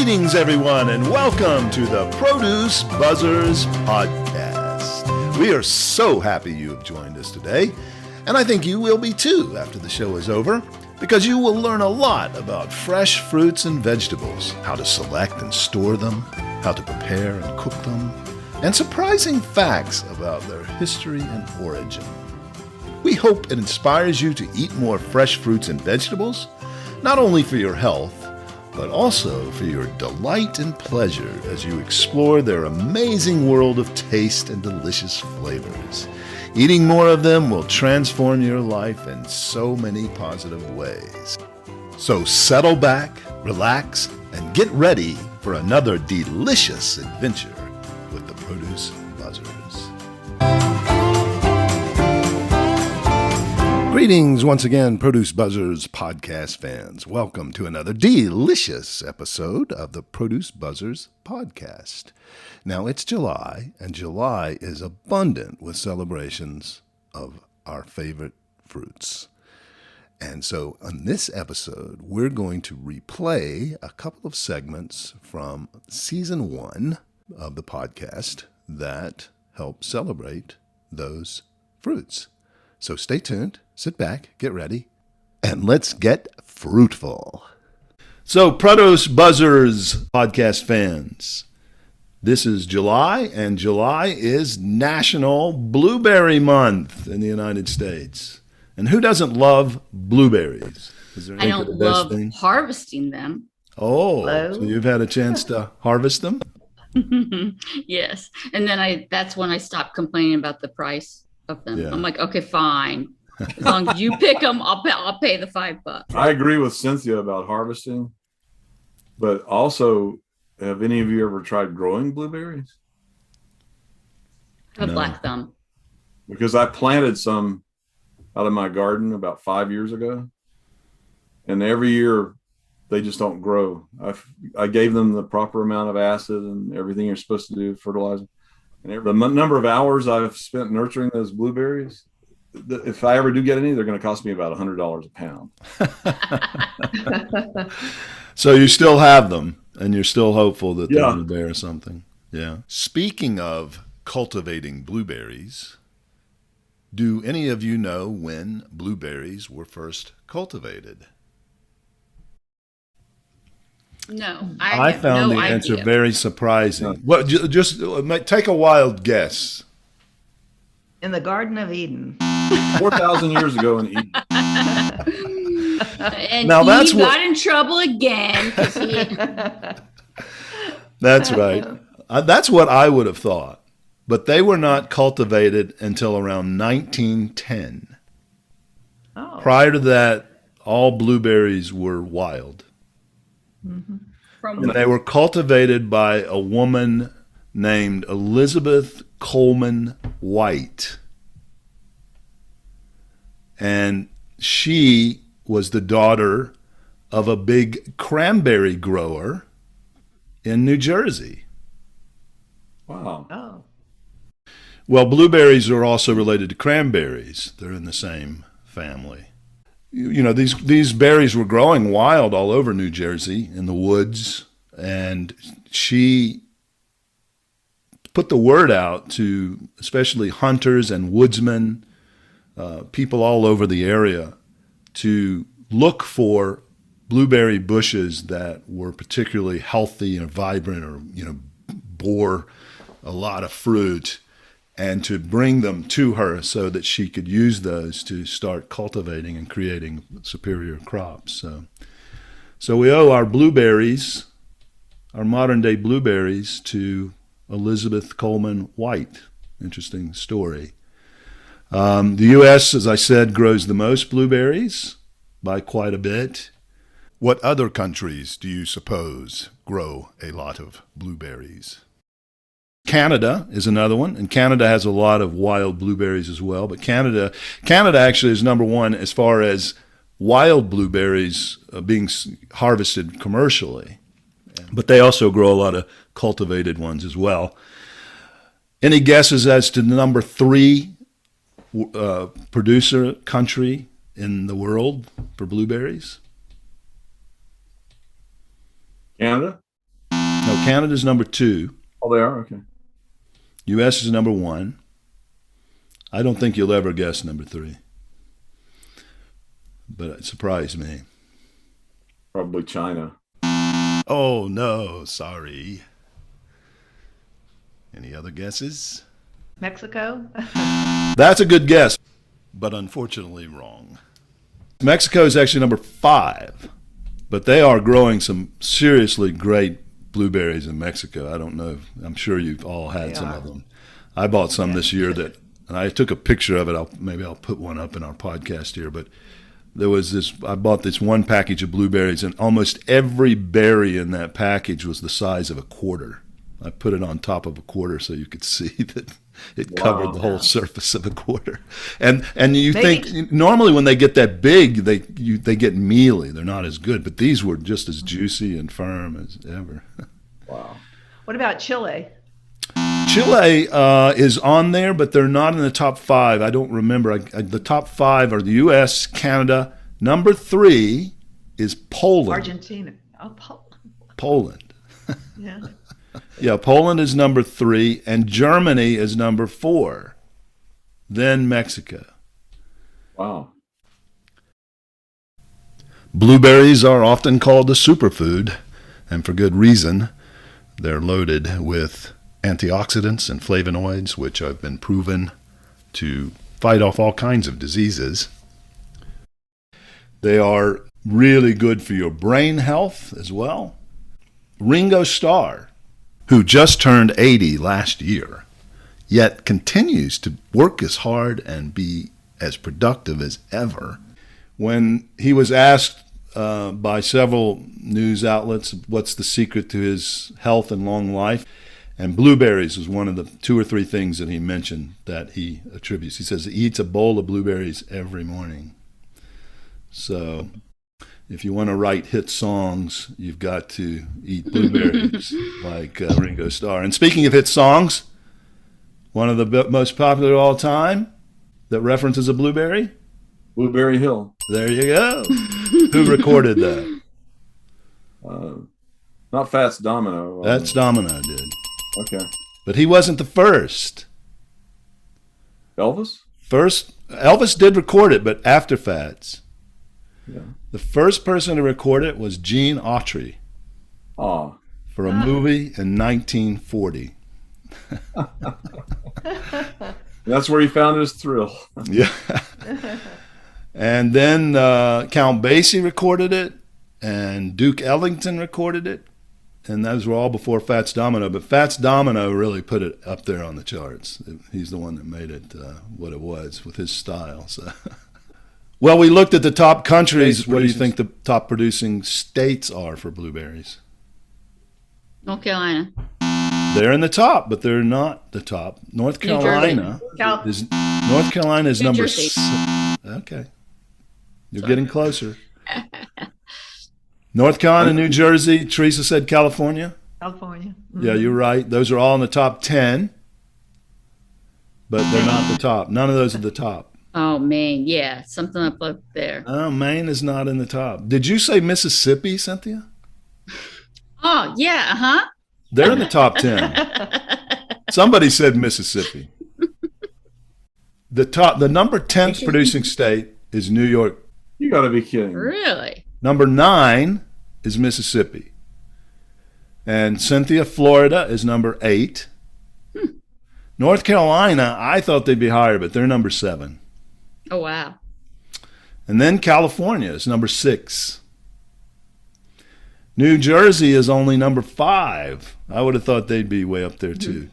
Greetings, everyone, and welcome to the Produce Buzzers podcast. We are so happy you have joined us today, and I think you will be too after the show is over, because you will learn a lot about fresh fruits and vegetables, how to select and store them, how to prepare and cook them, and surprising facts about their history and origin. We hope it inspires you to eat more fresh fruits and vegetables, not only for your health, but also for your delight and pleasure as you explore their amazing world of taste and delicious flavors. Eating more of them will transform your life in so many positive ways. So settle back, relax, and get ready for another delicious adventure with the Produce Buzzers. Greetings once again, Produce Buzzers podcast fans. Welcome to another delicious episode of the Produce Buzzers podcast. Now, it's July, and July is abundant with celebrations of our favorite fruits. And so on this episode, we're going to replay a couple of segments from season 1 of the podcast that help celebrate those fruits. So stay tuned, sit back, get ready, and let's get fruitful. So, Produce Buzzers podcast fans, this is July, and July is National Blueberry Month in the United States. And who doesn't love blueberries? Is there I don't love harvesting them. Oh, Hello? So you've had a chance to harvest them? Yes. And then that's when I stopped complaining about the price of them. Yeah. I'm like, okay, fine. As long as you pick them, I'll pay the $5. I agree with Cynthia about harvesting, but also, have any of you ever tried growing blueberries? I have a black thumb. Because I planted some out of my garden about 5 years ago, and every year they just don't grow. I gave them the proper amount of acid and everything you're supposed to do, fertilizer. And the number of hours I've spent nurturing those blueberries, if I ever do get any, they're going to cost me about $100 a pound. So you still have them, and you're still hopeful that they're Yeah. going to bear something. Yeah. Speaking of cultivating blueberries, do any of you know when blueberries were first cultivated? No, I have found no the answer idea. very surprising. Well, just take a wild guess. In the Garden of Eden. 4,000 years ago in Eden. And Now, that's he what- got in trouble again. That's right. That's what I would have thought. But they were not cultivated until around 1910. Oh. Prior to that, all blueberries were wild. From And they were cultivated by a woman named Elizabeth Coleman White. And she was the daughter of a big cranberry grower in New Jersey. Wow. Oh. Well, blueberries are also related to cranberries. They're in the same family. You know, these berries were growing wild all over New Jersey in the woods, and she put the word out to especially hunters and woodsmen, people all over the area, to look for blueberry bushes that were particularly healthy and vibrant, or bore a lot of fruit, and to bring them to her so that she could use those to start cultivating and creating superior crops. So we owe our blueberries, our modern day blueberries, to Elizabeth Coleman White. Interesting story. The U.S., as I said, grows the most blueberries by quite a bit. What other countries do you suppose grow a lot of blueberries? Canada is another one, and Canada has a lot of wild blueberries as well. But Canada actually is number one as far as wild blueberries being harvested commercially. But they also grow a lot of cultivated ones as well. Any guesses as to the number 3 producer country in the world for blueberries? Canada? No, Canada's number 2. Oh, they are? Okay. U.S. is number 1. I don't think you'll ever guess number 3. But it surprised me. Probably China. Oh, no, sorry. Any other guesses? Mexico? That's a good guess, but unfortunately wrong. Mexico is actually number 5, but they are growing some seriously great blueberries in Mexico. I don't know. I'm sure you've all had some of them. I bought some this year and I took a picture of it. Maybe I'll put one up in our podcast here, but there was this, I bought this one package of blueberries, and almost every berry in that package was the size of a quarter. I put it on top of a quarter so you could see that it covered the whole surface of a quarter. And you think normally when they get that big, they get mealy. They're not as good, but these were just as juicy and firm as ever. Wow. What about Chile? Chile is on there, but they're not in the top 5. I don't remember. The top 5 are the U.S., Canada. Number 3 is Poland. Argentina. Oh, Poland. Yeah. Yeah, Poland is number 3, and Germany is number 4. Then Mexico. Wow. Blueberries are often called a superfood, and for good reason. They're loaded with antioxidants and flavonoids, which have been proven to fight off all kinds of diseases. They are really good for your brain health as well. Ringo Starr, who just turned 80 last year, yet continues to work as hard and be as productive as ever. When he was asked by several news outlets what's the secret to his health and long life, and blueberries was one of the 2 or 3 things that he mentioned that he attributes. He says he eats a bowl of blueberries every morning. So if you want to write hit songs, you've got to eat blueberries like Ringo Starr. And speaking of hit songs, one of the most popular of all time that references a blueberry? Blueberry Hill. There you go. Who recorded that? Not Fats Domino. That's Domino did. Okay. But he wasn't the first. Elvis? Elvis did record it, but after Fats. Yeah. The first person to record it was Gene Autry for a movie in 1940. That's where he found his thrill. Yeah. And then Count Basie recorded it, and Duke Ellington recorded it, and those were all before Fats Domino. But Fats Domino really put it up there on the charts. He's the one that made it what it was with his style. So. Well, we looked at the top countries. What do you think the top producing states are for blueberries? North Carolina. They're in the top, but they're not the top. North Carolina is number 6. Okay. You're getting closer. North Carolina, New Jersey. Teresa said California. California. Mm-hmm. Yeah, you're right. Those are all in the top 10, but they're not the top. None of those are the top. Oh, Maine. Yeah, something up there. Oh, Maine is not in the top. Did you say Mississippi, Cynthia? Oh, yeah, uh-huh. They're in the top 10. Somebody said Mississippi. The number 10th producing state is New York. You got to be kidding. Really? Number 9 is Mississippi. And Cynthia, Florida is number 8. North Carolina, I thought they'd be higher, but they're number 7. Oh, wow. And then California is number 6. New Jersey is only number 5. I would have thought they'd be way up there too.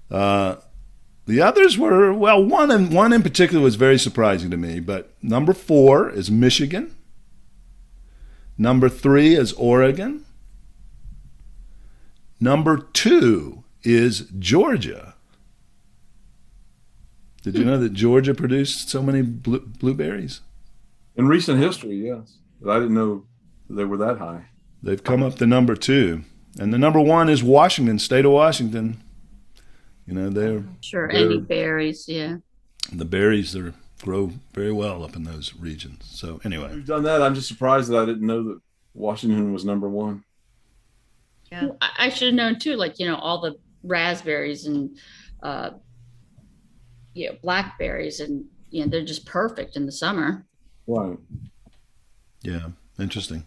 The others were, well, one in particular was very surprising to me, but number 4 is Michigan. Number 3 is Oregon. Number 2 is Georgia. Did you know that Georgia produced so many blueberries? In recent history, yes. But I didn't know they were that high. They've come up to number 2. And the number 1 is Washington, state of Washington. You know, they're any berries, yeah. The berries grow very well up in those regions. So anyway. You've done that. I'm just surprised that I didn't know that Washington was number 1. Yeah. I should have known too, like, all the raspberries and, uh, blackberries, and, they're just perfect in the summer. Right. Yeah, interesting.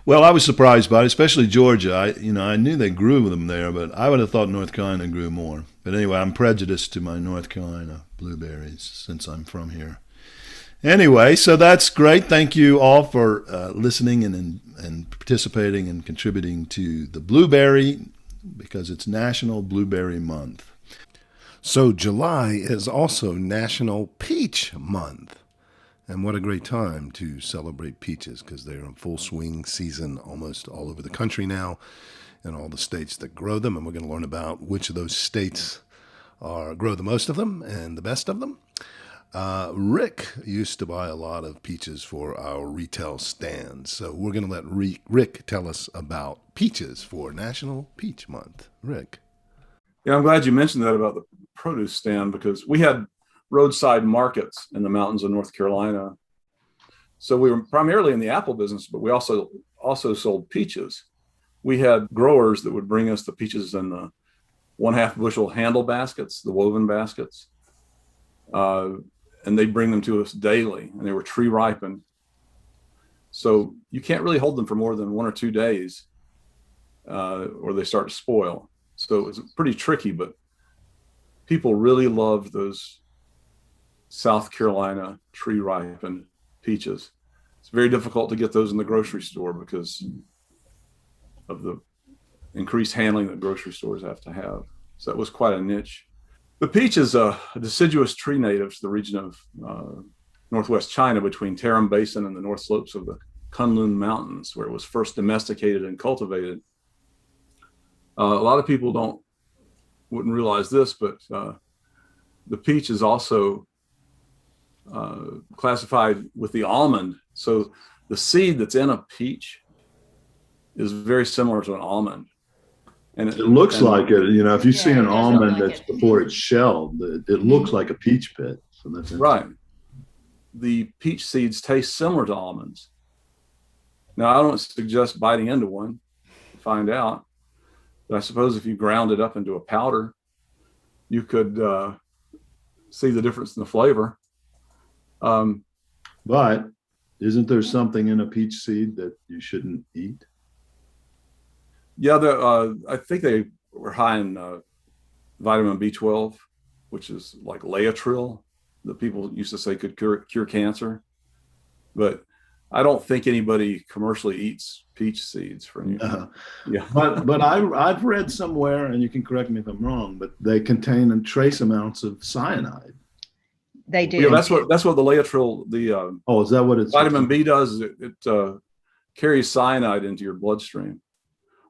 Well, I was surprised by it, especially Georgia. I knew they grew them there, but I would have thought North Carolina grew more. But anyway, I'm prejudiced to my North Carolina blueberries since I'm from here. Anyway, so that's great. Thank you all for listening and participating and contributing to the blueberry, because it's National Blueberry Month. So July is also National Peach Month. And what a great time to celebrate peaches, because they're in full swing season almost all over the country now, and all the states that grow them. And we're going to learn about which of those states grow the most of them and the best of them. Rick used to buy a lot of peaches for our retail stands. So we're going to let Rick tell us about peaches for National Peach Month. Rick. Yeah, I'm glad you mentioned that about the produce stand, because we had roadside markets in the mountains of North Carolina. So we were primarily in the apple business, but we also sold peaches. We had growers that would bring us the peaches in the 1/2 bushel handle baskets, the woven baskets. And they'd bring them to us daily, and they were tree ripened. So you can't really hold them for more than 1 or 2 days, or they start to spoil. So it's pretty tricky, but people really love those South Carolina tree ripened peaches. It's very difficult to get those in the grocery store because of the increased handling that grocery stores have to have. So that was quite a niche. The peach is a deciduous tree native to the region of northwest China between Tarim Basin and the north slopes of the Kunlun Mountains, where it was first domesticated and cultivated. A lot of people wouldn't realize this, but the peach is also classified with the almond. So the seed that's in a peach is very similar to an almond. And It looks like it. If you see Yeah, an it does almond look like that's it. before it's shelled, it looks like a peach pit. So that's right. The peach seeds taste similar to almonds. Now, I don't suggest biting into one to find out, but I suppose if you ground it up into a powder, you could see the difference in the flavor. But isn't there something in a peach seed that you shouldn't eat? Yeah, I think they were high in vitamin B12, which is like Laetril that people used to say could cure cancer. But I don't think anybody commercially eats peach seeds for any. Yeah, but I've read somewhere, and you can correct me if I'm wrong, but they contain trace amounts of cyanide. They do. yeah, that's what the Laetril, Oh, is that what it's? vitamin B does. It carries cyanide into your bloodstream,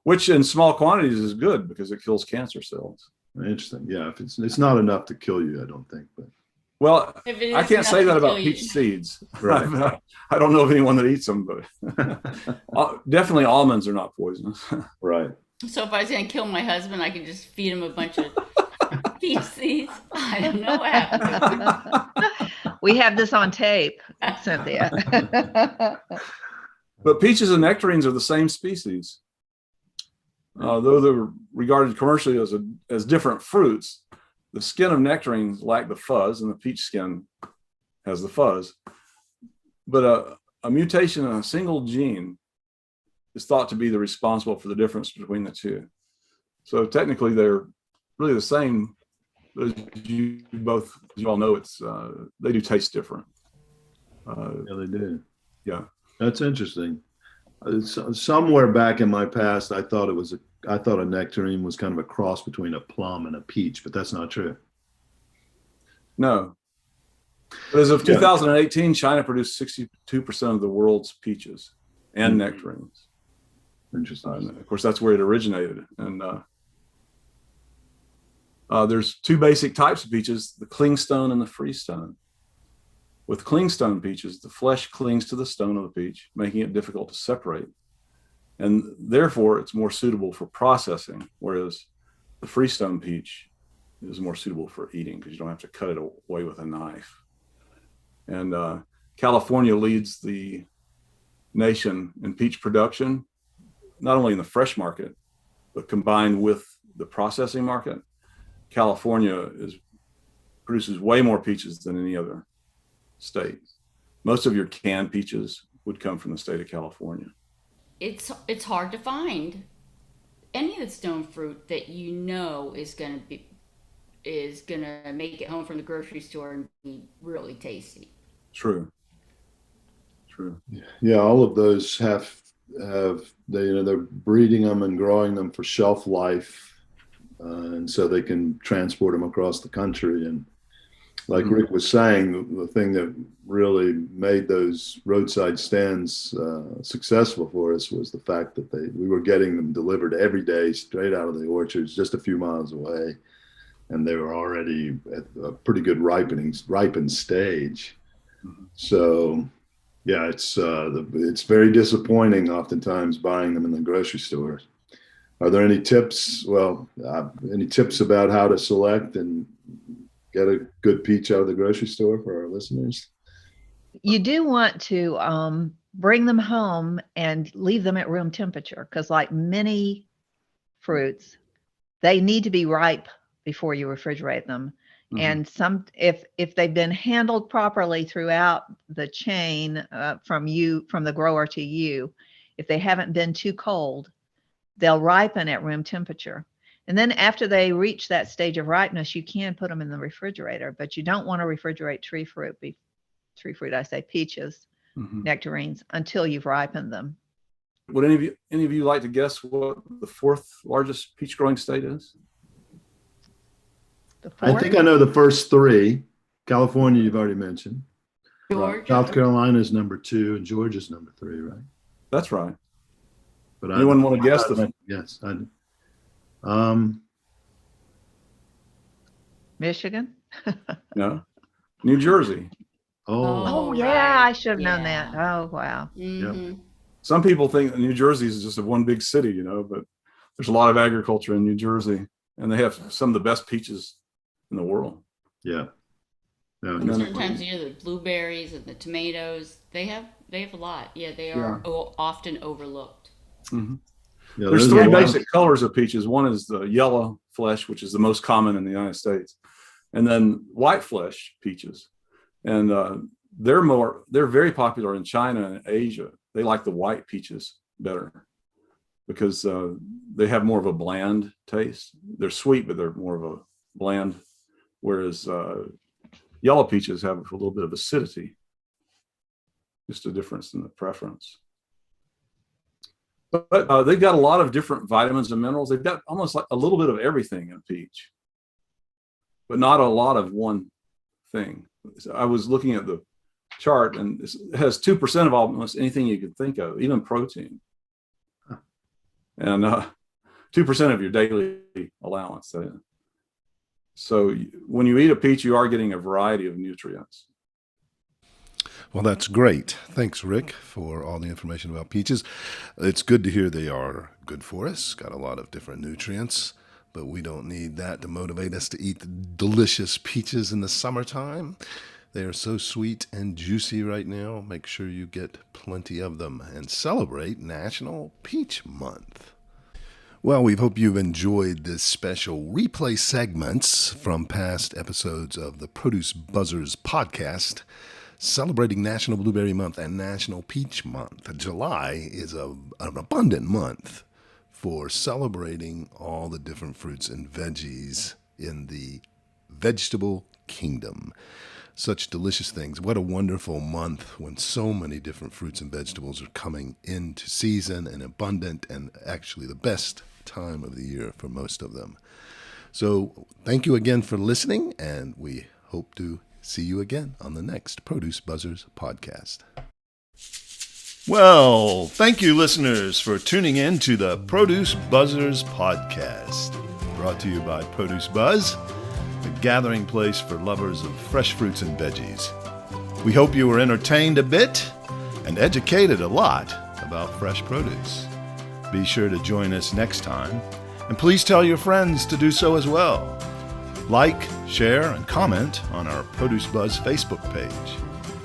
which in small quantities is good because it kills cancer cells. Interesting. Yeah, if it's not enough to kill you, I don't think. But Well, If it I is can't say enough that to about kill peach you. seeds. Right. I don't know of anyone that eats them, but definitely almonds are not poisonous. right. So if I was going to kill my husband, I could just feed him a bunch of peach seeds. I don't know what happened. We have this on tape, Cynthia. But peaches and nectarines are the same species. Though they're regarded commercially as different fruits, the skin of nectarines lack the fuzz, and the peach skin has the fuzz. But a mutation in a single gene is thought to be the responsible for the difference between the two. So technically, they're really the same. But as you all know, they do taste different. Yeah, they do. Yeah. That's interesting. Somewhere back in my past, I thought a nectarine was kind of a cross between a plum and a peach, but that's not true. No. But as of 2018, China produced 62% of the world's peaches and nectarines. Interesting. And of course, that's where it originated. And there's two basic types of peaches: the clingstone and the freestone. With clingstone peaches, the flesh clings to the stone of the peach, making it difficult to separate. And therefore, it's more suitable for processing, whereas the freestone peach is more suitable for eating because you don't have to cut it away with a knife. And California leads the nation in peach production, not only in the fresh market, but combined with the processing market, California produces way more peaches than any other state. Most of your canned peaches would come from the state of California. It's hard to find any of the stone fruit that is gonna make it home from the grocery store and be really tasty. True. Yeah, all of those have they're breeding them and growing them for shelf life, and so they can transport them across the country. And like Rick was saying, the thing that really made those roadside stands successful for us was the fact that we were getting them delivered every day straight out of the orchards just a few miles away, and they were already at a pretty good ripened stage. So yeah, it's very disappointing oftentimes buying them in the grocery store. Are there any tips? Well, any tips about how to select and get a good peach out of the grocery store for our listeners? You do want to bring them home and leave them at room temperature, because like many fruits, they need to be ripe before you refrigerate them. And if they've been handled properly throughout the chain from the grower to you, if they haven't been too cold, they'll ripen at room temperature. And then after they reach that stage of ripeness, you can put them in the refrigerator, but you don't want to refrigerate peaches, nectarines, until you've ripened them. Would any of you like to guess what the fourth largest peach growing state is? I think I know the first three. California, you've already mentioned. Georgia. South Carolina is number 2, and Georgia's number 3, right? That's right. But anyone want to guess Yes, I do. Michigan? No, New Jersey. Oh yeah, right. I should have known that. Oh wow. Some people think that New Jersey is just one big city, but there's a lot of agriculture in New Jersey, and they have some of the best peaches in the world. Yeah. Sometimes the blueberries and the tomatoes, they have a lot. Yeah, they are often overlooked. There's 3 basic colors of peaches. One is the yellow flesh, which is the most common in the United States, and then white flesh peaches, and they're very popular in China and Asia. They like the white peaches better because they have more of a bland taste. They're sweet, but they're more of a bland, whereas yellow peaches have a little bit of acidity. Just a difference in the preference. But they've got a lot of different vitamins and minerals. They've got almost like a little bit of everything in a peach, but not a lot of one thing. So I was looking at the chart, and it has 2% of almost anything you could think of, even protein, and 2% of your daily allowance. So when you eat a peach, you are getting a variety of nutrients. Well, that's great. Thanks, Rick, for all the information about peaches. It's good to hear they are good for us, got a lot of different nutrients, but we don't need that to motivate us to eat the delicious peaches in the summertime. They are so sweet and juicy right now. Make sure you get plenty of them and celebrate National Peach Month. Well, we hope you've enjoyed this special replay segments from past episodes of the Produce Buzzers podcast, celebrating National Blueberry Month and National Peach Month. July is an abundant month for celebrating all the different fruits and veggies in the vegetable kingdom. Such delicious things. What a wonderful month when so many different fruits and vegetables are coming into season and abundant, and actually the best time of the year for most of them. So thank you again for listening, and we hope to see you again on the next Produce Buzzers podcast. Well, thank you, listeners, for tuning in to the Produce Buzzers podcast, brought to you by Produce Buzz, the gathering place for lovers of fresh fruits and veggies. We hope you were entertained a bit and educated a lot about fresh produce. Be sure to join us next time, and please tell your friends to do so as well. Like, share, and comment on our Produce Buzz Facebook page.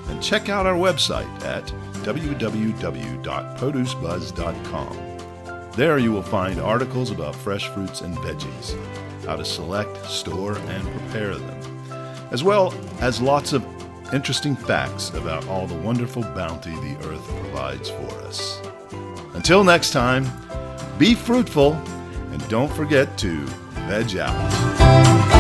And check out our website at www.producebuzz.com. There you will find articles about fresh fruits and veggies, how to select, store, and prepare them, as well as lots of interesting facts about all the wonderful bounty the earth provides for us. Until next time, be fruitful and don't forget to veg out.